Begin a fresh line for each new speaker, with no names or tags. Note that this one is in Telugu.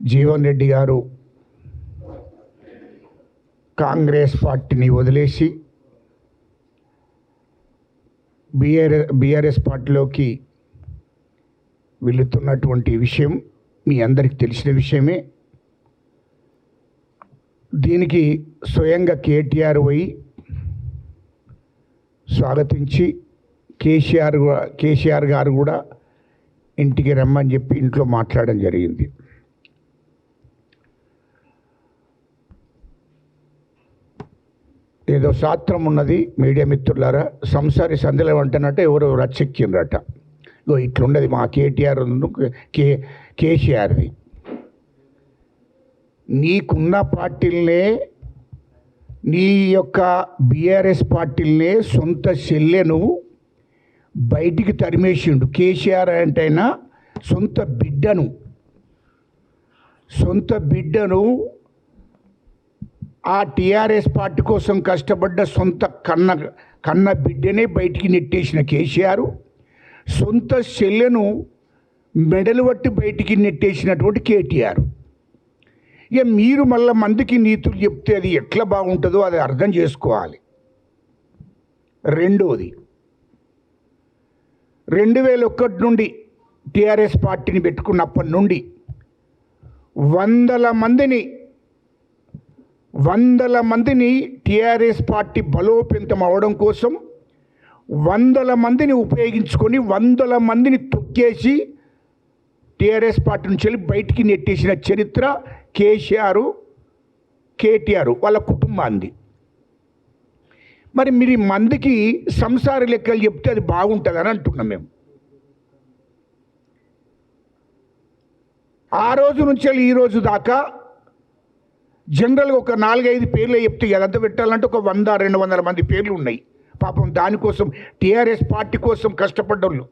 జీవన్ రెడ్డి గారు కాంగ్రెస్ పార్టీని వదిలేసి బీఆర్ఎస్ పార్టీలోకి వెళుతున్నటువంటి విషయం మీ అందరికీ తెలిసిన విషయమే. దీనికి స్వయంగా కేటీఆర్ పోయి స్వాగతించి కేసీఆర్ గారు కూడా ఇంటికి రమ్మని చెప్పి ఇంట్లో మాట్లాడడం జరిగింది. ఏదో శాస్త్రం ఉన్నది మీడియా మిత్రులారా, సంసారి సందెల అంటున్నట్టు ఎవరు రచ్చెక్కిండ్రట. ఇట్లున్నది మా కేసీఆర్ది. నీకున్న పార్టీలనే, నీ యొక్క బీఆర్ఎస్ పార్టీలనే సొంత చెల్లెను బయటికి తరిమేసిండు. కేసీఆర్ అంటైనా సొంత బిడ్డను ఆ టీఆర్ఎస్ పార్టీ కోసం కష్టపడ్డ సొంత కన్న బిడ్డనే బయటికి నెట్టేసిన కేసీఆర్, సొంత చెల్లెను మెడలు పట్టి బయటికి నెట్టేసినటువంటి కేటీఆర్. ఇక మీరు మళ్ళీ మందికి నీతులు చెప్తే అది ఎట్లా బాగుంటుందో అది అర్థం చేసుకోవాలి. రెండోది, 2001 నుండి టీఆర్ఎస్ పార్టీని పెట్టుకున్నప్పటి నుండి వందల మందిని టీఆర్ఎస్ పార్టీ బలోపేతం అవడం కోసం వందల మందిని ఉపయోగించుకొని 100 మందిని తొక్కేసి టీఆర్ఎస్ పార్టీ నుంచి వెళ్ళి బయటికి నెట్టేసిన చరిత్ర కేటీఆర్ వాళ్ళ కుటుంబాన్ని. మరి మీరు మందికి సంసార లెక్కలు చెప్తే అది బాగుంటుందని అంటున్నాం మేము. ఆ రోజు నుంచి ఈ రోజు దాకా జనరల్గా ఒక 4-5 పేర్లు చెప్తే అదంతా పెట్టాలంటే ఒక 100-200 మంది పేర్లు ఉన్నాయి. పాపం దానికోసం టీఆర్ఎస్ పార్టీ కోసం కష్టపడ్డోళ్ళు